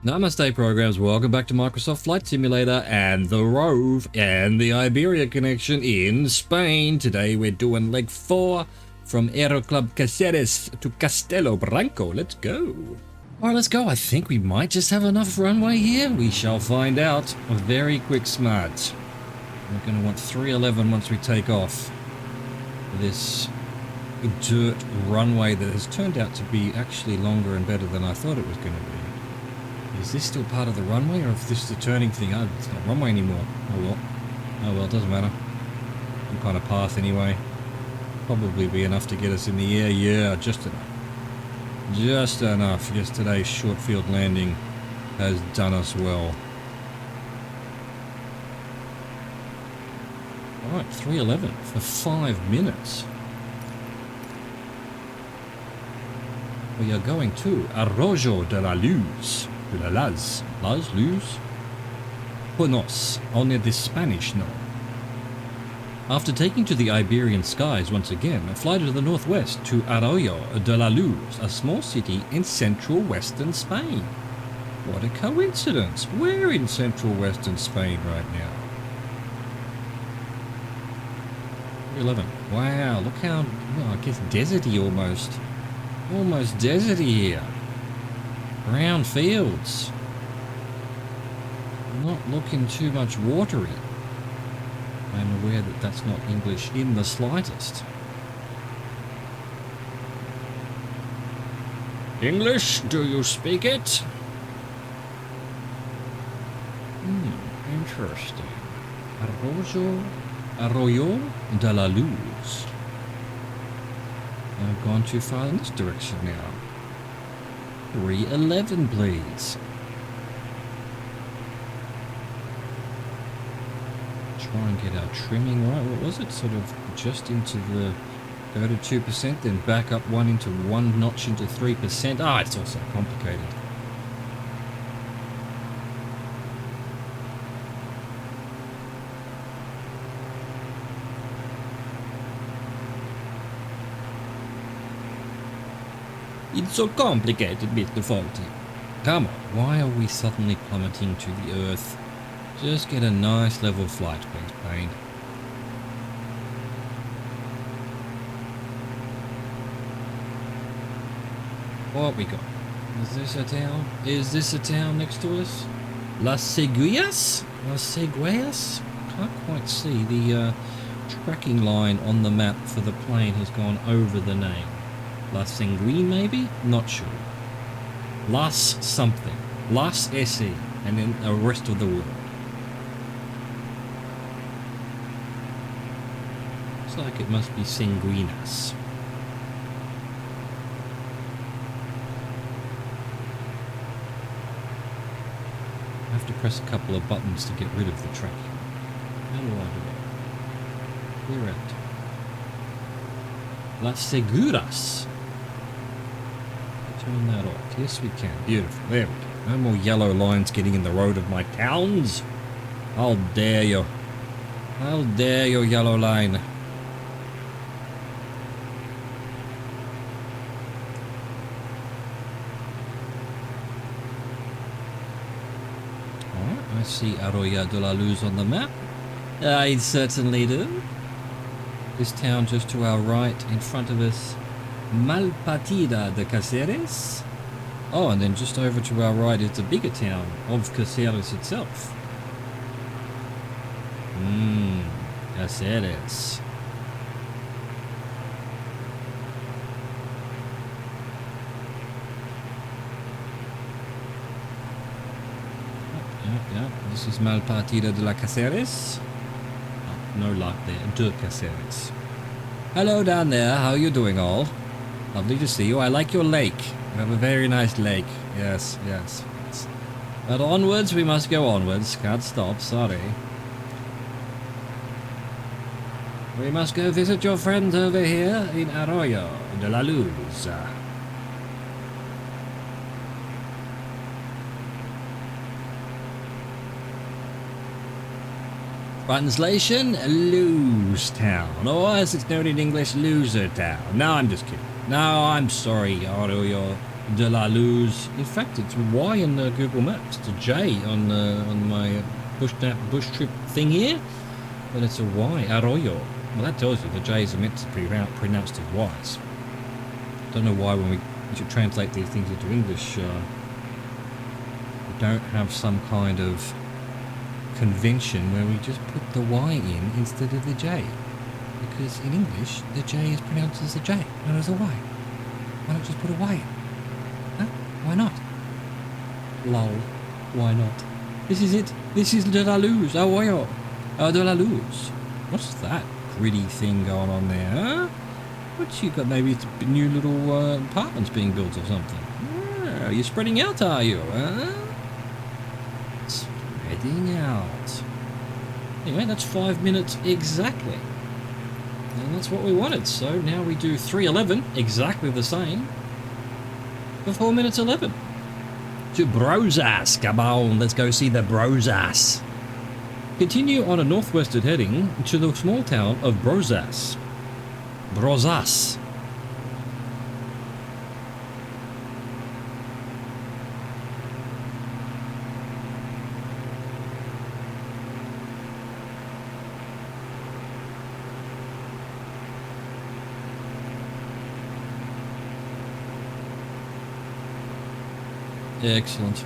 Namaste programs, welcome back to Microsoft Flight Simulator and the Rove and the Iberian connection in Spain. Today we're doing leg 4 from Aero Club Caceres to Castelo, Branco. Let's go. Alright, let's go. I think we might just have enough runway here. We shall find out. A very quick smart. We're going to want 311 once we take off. This dirt runway that has turned out to be actually longer and better than I thought it was going to be. Is this still part of the runway, or if this is a turning thing? Oh, it's not runway anymore. Oh well, it doesn't matter. Some kind of path anyway. Probably be enough to get us in the air. Yeah, just enough. Just enough. Yesterday's short field landing has done us well. Alright, 311 for 5 minutes. We are going to Arroyo de la Luz. Las Luz? Buenos, only the Spanish know. After taking to the Iberian skies once again, fly to the northwest to Arroyo de la Luz, a small city in central western Spain. What a coincidence! We're in central western Spain right now. 11. Wow, look how, well, I guess deserty almost. Almost deserty here. Brown fields. Not looking too much watery. I'm aware that that's not English in the slightest. English, do you speak it? Interesting. Arroyo de la Luz. I've gone too far in this direction now. 311, please. Try and get our trimming right. What was it? Sort of just into the... Go to 2%, then back up one into 1 notch into 3%. Ah, it's all so complicated. It's so complicated, Mr. Faulty. Come on, why are we suddenly plummeting to the earth? Just get a nice level flight, please, Payne. What we got? Is this a town? Is this a town next to us? Las Seguillas? Las Seguillas? Can't quite see. The tracking line on the map for the plane has gone over the name. Las Sanguine, maybe? Not sure. Las something. Las SE, and then the rest of the world. Looks like it must be Sanguinas. I have to press a couple of buttons to get rid of the tracking. How do I do it? Clear out. Las Seguras. Turn that off. Yes, we can. Beautiful. There we go. No more yellow lines getting in the road of my towns. How dare you. How dare you, yellow line. Alright, I see Arroyo de la Luz on the map. I certainly do. This town just to our right, in front of us. Malpartida de Caceres. Oh, and then just over to our right is the bigger town of Caceres itself. Caceres. Yeah. This is Malpartida de la Caceres. Oh, no luck there. De Caceres. Hello down there. How are you doing all? Lovely to see you. I like your lake. You have a very nice lake. Yes. But onwards, we must go onwards. Can't stop, sorry. We must go visit your friends over here in Arroyo de la Luz. Translation, Lose Town. Or as it's known in English, Loser Town. No, I'm just kidding. No, I'm sorry, Arroyo de la Luz. In fact, it's Y in Google Maps. It's a J on my bush trip thing here, but it's a Y. Arroyo. Well, that tells you the J's are meant to be pronounced as Y's. Don't know why when we should translate these things into English, we don't have some kind of convention where we just put the Y in instead of the J. Because in English, the J is pronounced as a J, not as a Y. Why not just put a Y in? Huh? Why not? Lol. Why not? This is it. This is de la Luz. Arroyo. De la Luz. What's that gritty thing going on there, huh? What you got? Maybe it's new little apartments being built or something. Oh, you're spreading out, are you? Huh? Spreading out. Anyway, that's 5 minutes exactly. And that's what we wanted. So now we do 3:11, exactly the same, for 4 minutes 11. To Brozas. Come on, let's go see the Brozas. Continue on a northwestern heading to the small town of Brozas. Brozas. Excellent.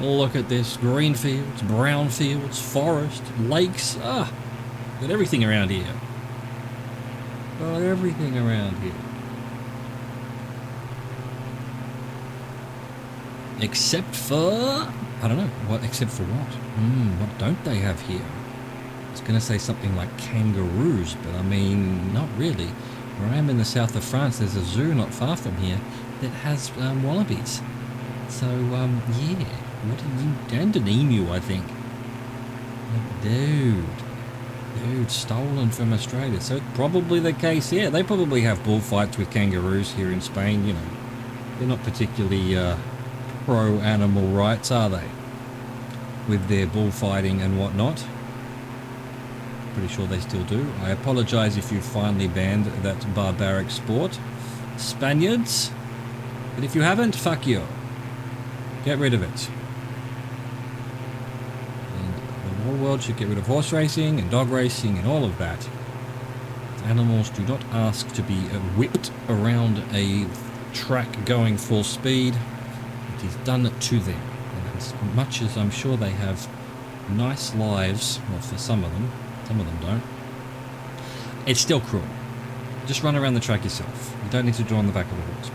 Look at this. Green fields, brown fields, forest, lakes. Ah, got everything around here. Got everything around here. Except for... I don't know. What? Except for what? What don't they have here? I was going to say something like kangaroos, but I mean, not really. Where I am in the south of France, there's a zoo not far from here that has wallabies. So, yeah. What are you... And an emu, I think. Dude, stolen from Australia. So probably the case, yeah. They probably have bullfights with kangaroos here in Spain, you know. They're not particularly pro-animal rights, are they? With their bullfighting and whatnot. Pretty sure they still do. I apologise if you finally banned that barbaric sport, Spaniards. But if you haven't, fuck you. Get rid of it. The whole world should get rid of horse racing and dog racing and all of that. Animals do not ask to be whipped around a track going full speed. It is done to them. And as much as I'm sure they have nice lives, well, for some of them don't, it's still cruel. Just run around the track yourself. You don't need to draw on the back of a horse.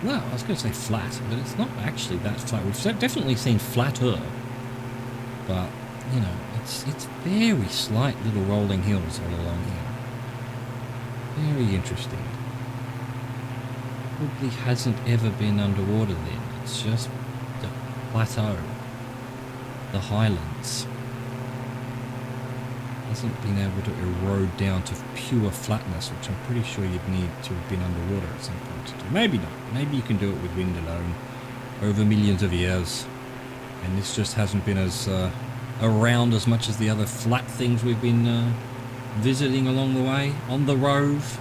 Well, I was going to say flat, but it's not actually that flat. We've definitely seen flatter, but you know, it's very slight little rolling hills all along here. Very interesting. Probably hasn't ever been underwater then. It's just the plateau, the highlands. Hasn't been able to erode down to pure flatness, which I'm pretty sure you'd need to have been underwater at some point to do. Maybe not. Maybe you can do it with wind alone over millions of years. And this just hasn't been as around as much as the other flat things we've been visiting along the way on the Rove.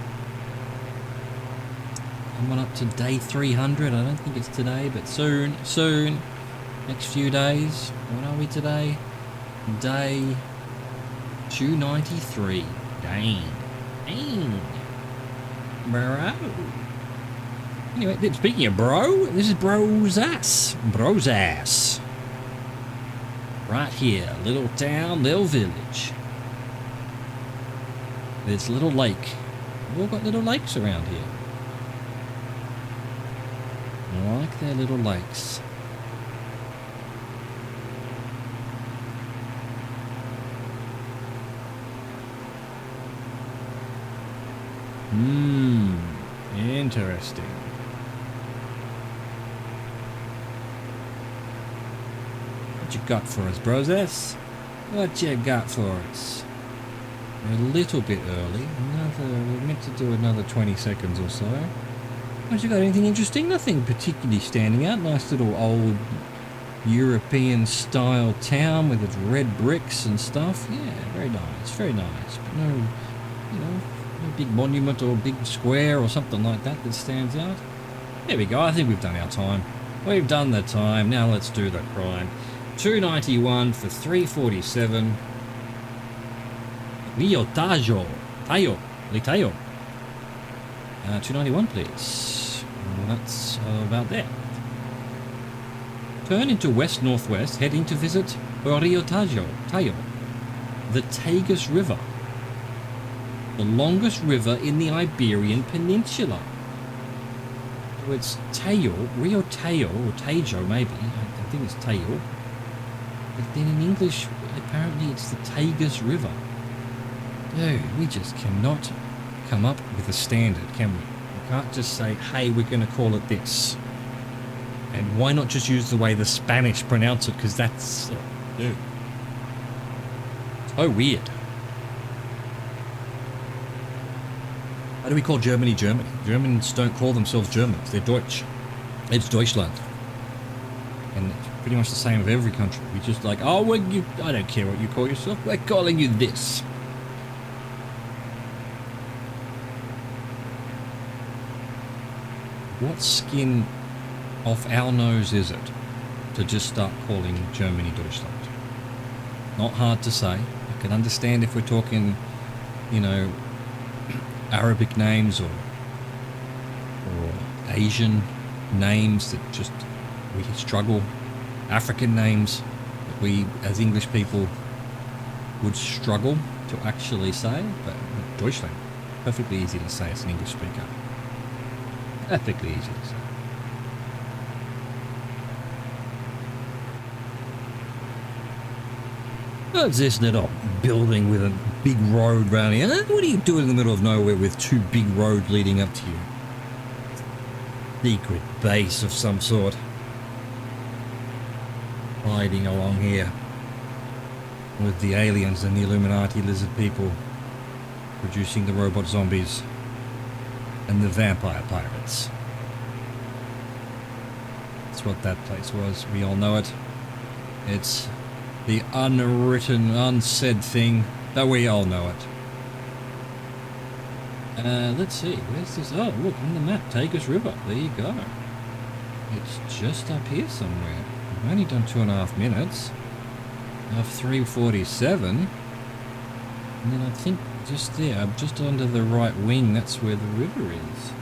Coming up to day 300. I don't think it's today, but soon. Next few days. What are we today? Day 293. Dang. Bro. Anyway, speaking of bro, this is Brozas. Right here. Little town, little village. There's a little lake. We've all got little lakes around here. I like their little lakes. Interesting. What you got for us, Brozas? What you got for us? We're a little bit early. We're meant to do another 20 seconds or so. What you got? Anything interesting? Nothing particularly standing out. Nice little old European style town with its red bricks and stuff. Yeah, very nice, very nice. But no, you know, no big monument or big square or something like that that stands out. There we go. I think we've done our time. We've done the time. Now let's do the crime. 291 for 347. Rio Tajo. Tayo. Litayo. 291, please. That's about there. Turn into west-northwest, heading to visit Rio Tajo, the Tagus River, the longest river in the Iberian Peninsula. So it's Tayo, Rio Tayo, or Tajo maybe, I think it's Tayo. But then in English, apparently it's the Tagus River. Dude, we just cannot come up with a standard, can we? We can't just say, hey, we're going to call it this. And why not just use the way the Spanish pronounce it? Because that's... dude. So weird. Why do we call Germany Germany? Germans don't call themselves Germans. They're Deutsch. It's Deutschland. And it's pretty much the same with every country. We just like, oh, well, I don't care what you call yourself. We're calling you this. What skin off our nose is it to just start calling Germany Deutschland? Not hard to say. I can understand if we're talking, you know, Arabic names or Asian names that just we struggle, African names that we as English people would struggle to actually say, but Deutschland, perfectly easy to say as an English speaker. Perfectly easy to say. What's this little building with a big road round here? What are you doing in the middle of nowhere with two big roads leading up to you? Secret base of some sort. Hiding along here. With the aliens and the Illuminati lizard people. Producing the robot zombies. And the vampire pirates. That's what that place was. We all know it. It's the unwritten, unsaid thing that we all know it. Let's see, where's this? Oh, look, on the map, Tagus River. There you go. It's just up here somewhere. We've only done 2.5 minutes of 347. And then I think just there, just under the right wing, that's where the river is.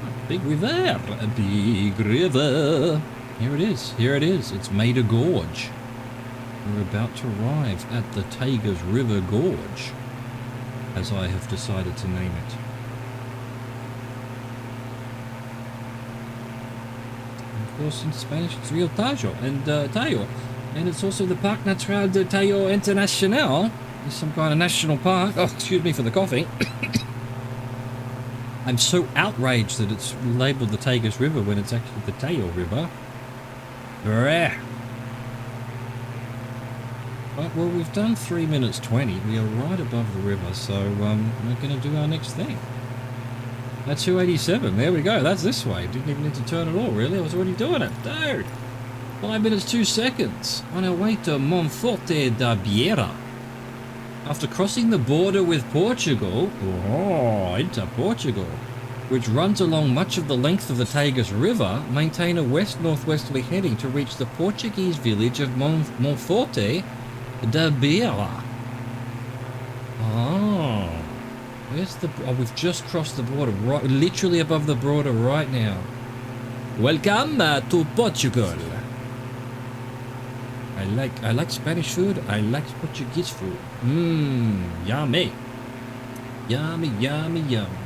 Oh, big river, a big river. Here it is, here it is. It's Maida Gorge. We're about to arrive at the Tagus River Gorge, as I have decided to name it. And of course, in Spanish, it's Rio Tajo and Tayo. And it's also the Parc Natural de Tayo Internacional. It's some kind of national park. Oh, excuse me for the coughing. I'm so outraged that it's labelled the Tagus River when it's actually the Tayo River. Right, well, we've done 3 minutes 20. We are right above the river, so we're going to do our next thing. That's 287. There we go. That's this way. Didn't even need to turn at all, really. I was already doing it. Dude! 5 minutes 2 seconds. On our way to Monforte da Beira. After crossing the border with Portugal, into Portugal, which runs along much of the length of the Tagus River, maintain a west-northwesterly heading to reach the Portuguese village of Monforte da Beira. Oh, where's the... Oh, we've just crossed the border, right, literally above the border right now. Welcome to Portugal. I like Spanish food. I like Portuguese food. Yummy. Yummy, yummy, yummy.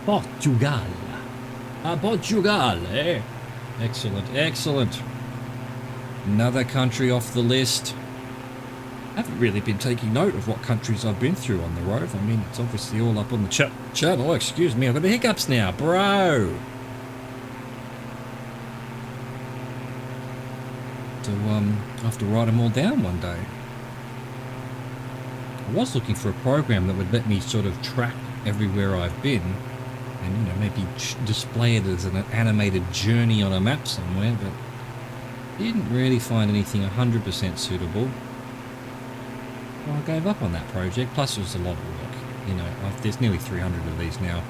Portugal. Portugal, eh? Excellent, excellent. Another country off the list. I haven't really been taking note of what countries I've been through on the Rove. I mean, it's obviously all up on the channel. Excuse me, I've got the hiccups now, bro. So, I have to write them all down one day. I was looking for a program that would let me sort of track everywhere I've been and, you know, maybe display it as an animated journey on a map somewhere, but didn't really find anything 100% suitable. Well, I gave up on that project, plus it was a lot of work. You know, there's nearly 300 of these now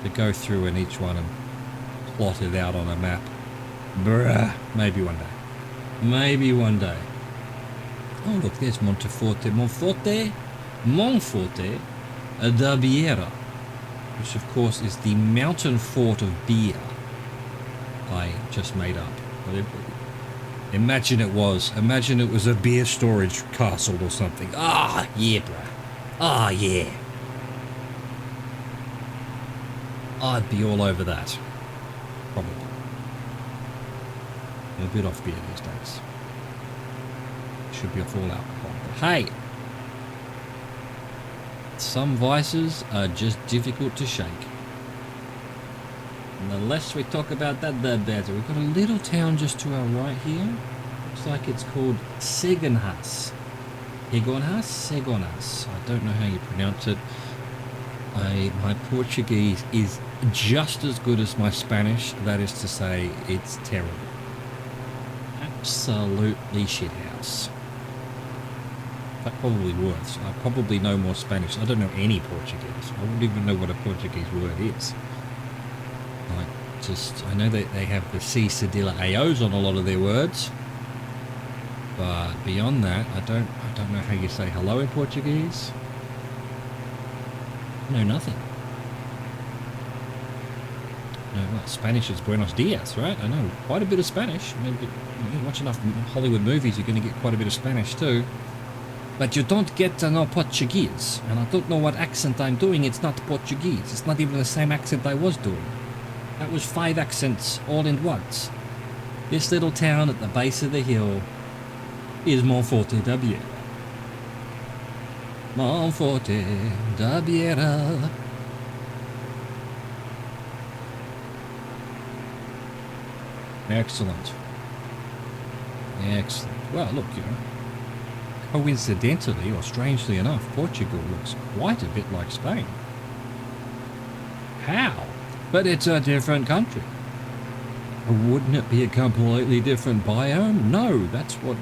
to go through and each one and plot it out on a map. Bruh, maybe one day. Maybe one day. Oh look, there's Monteforte da Biera, which of course is the mountain fort of beer I just made up. Imagine it was a beer storage castle or something. Ah, yeah, bruh. Ah, yeah. I'd be all over that. Probably. I'm a bit off beer these days. Should be off all alcohol. But hey, some vices are just difficult to shake. And the less we talk about that, the better. We've got a little town just to our right here. Looks like it's called Segonhas. Segonhas. I don't know how you pronounce it. My Portuguese is just as good as my Spanish. That is to say, it's terrible. Absolutely shithouse. But probably worse. I probably know more Spanish. I don't know any Portuguese. I wouldn't even know what a Portuguese word is. I know that they have the C cedilla AOs on a lot of their words, but beyond that, I don't know how you say hello in Portuguese. No, nothing. No, well, Spanish is Buenos Dias, right? I know quite a bit of Spanish. I mean, you watch enough Hollywood movies, you're going to get quite a bit of Spanish too. But you don't get to know Portuguese, and I don't know what accent I'm doing. It's not Portuguese. It's not even the same accent I was doing. That was 5 accents all in once. This little town at the base of the hill is Monforte da Biera. Monforte da Biera. Excellent. Excellent. Well, look, you know, coincidentally, or strangely enough, Portugal looks quite a bit like Spain. How? But it's a different country. Wouldn't it be a completely different biome? No, that's what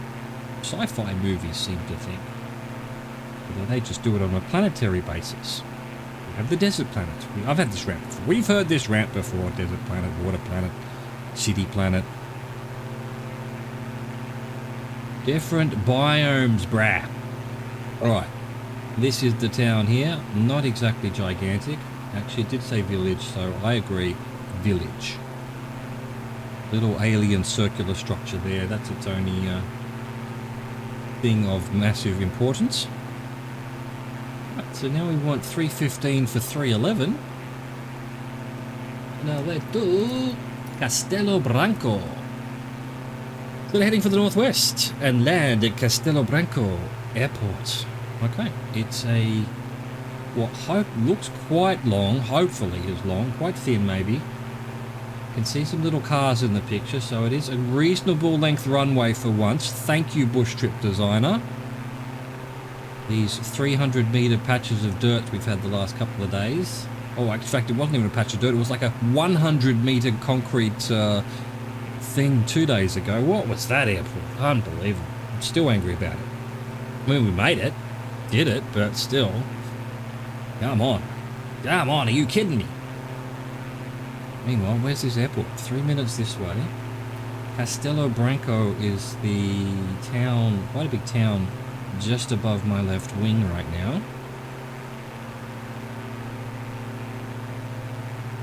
sci-fi movies seem to think. Although they just do it on a planetary basis. We have the desert planet. I've had this rant before. We've heard this rant before. Desert planet, water planet, city planet. Different biomes, brah. Alright. This is the town here. Not exactly gigantic. Actually, it did say village, so I agree. Village. Little alien circular structure there. That's its only thing of massive importance. Right, so now we want 315 for 311. Now let's do Castelo Branco. So they're heading for the northwest and land at Castelo Branco Airport. Okay, it's a what looks quite long, hopefully is long, quite thin maybe. You can see some little cars in the picture, so it is a reasonable length runway for once. Thank you, bush trip designer. These 300 metre patches of dirt we've had the last couple of days. Oh, in fact, it wasn't even a patch of dirt, it was like a 100 metre concrete thing 2 days ago. What was that airport? Unbelievable. I'm still angry about it. I mean, we made it, did it, but still. Come on. Come on, are you kidding me? Meanwhile, where's this airport? 3 minutes this way. Castelo Branco is the town, quite a big town, just above my left wing right now.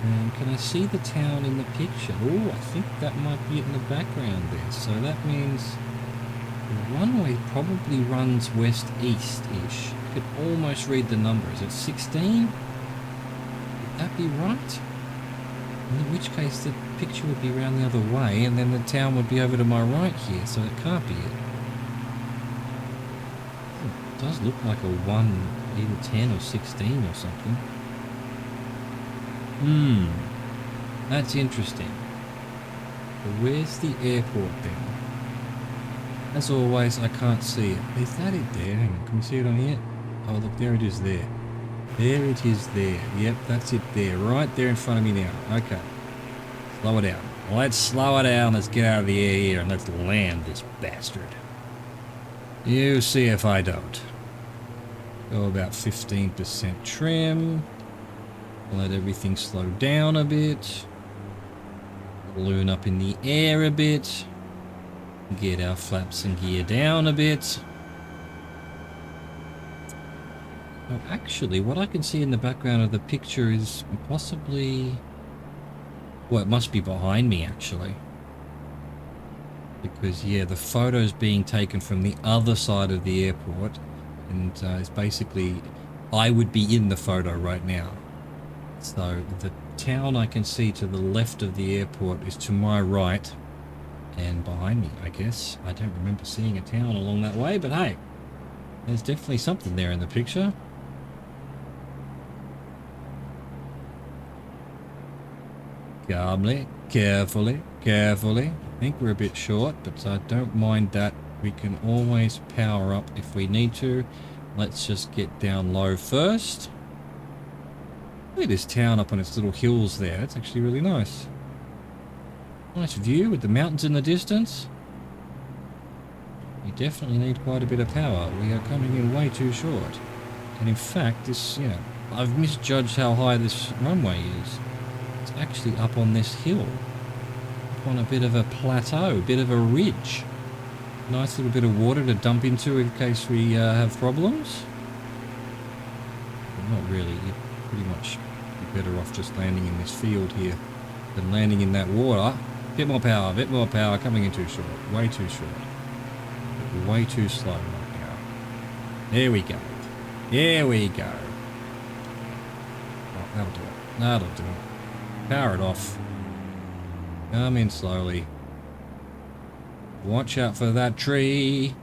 And can I see the town in the picture? Oh, I think that might be in the background there. So that means the runway probably runs west-east-ish. I could almost read the number. Is it 16? Would that be right? In which case the picture would be around the other way and then the town would be over to my right here, so it can't be it. It does look like a 1, either 10 or 16 or something. That's interesting. But where's the airport then? As always, I can't see it. Is that it there? Hang on, can we see it on here? Oh, look, there it is there. There it is there. Yep, that's it there. Right there in front of me now. Okay. Slow it down. Let's slow it down. Let's get out of the air here and let's land this bastard. You see if I don't. Go about 15% trim. Let everything slow down a bit. Balloon up in the air a bit. Get our flaps and gear down a bit. Oh, actually, what I can see in the background of the picture is possibly... Well, it must be behind me, actually. Because, yeah, the photo's being taken from the other side of the airport. And it's basically... I would be in the photo right now. So, the town I can see to the left of the airport is to my right. And behind me, I guess. I don't remember seeing a town along that way, but hey. There's definitely something there in the picture. Calmly, carefully, carefully. I think we're a bit short, but I don't mind that. We can always power up if we need to. Let's just get down low first. Look at this town up on its little hills there. It's actually really nice. Nice view with the mountains in the distance. We definitely need quite a bit of power. We are coming in way too short. And in fact, this, you know, I've misjudged how high this runway is. It's actually up on this hill. Up on a bit of a plateau, a bit of a ridge. Nice little bit of water to dump into in case we have problems. But not really. You'd pretty much be better off just landing in this field here than landing in that water. Bit more power, coming in too short. Way too short. Way too slow right now. There we go. There we go. Oh, that'll do it. That'll do it. Power it off. Come in slowly. Watch out for that tree.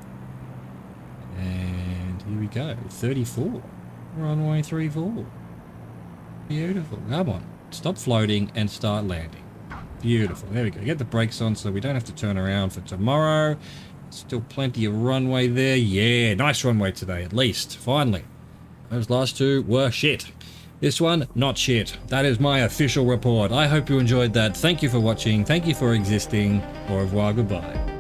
And here we go. 34. Runway 34. Beautiful. Come on. Stop floating and start landing. Beautiful. There we go. Get the brakes on so we don't have to turn around for tomorrow. Still plenty of runway there. Yeah, nice runway today at least. Finally. Those last two were shit. This one, not shit. That is my official report. I hope you enjoyed that. Thank you for watching. Thank you for existing. Au revoir. Goodbye.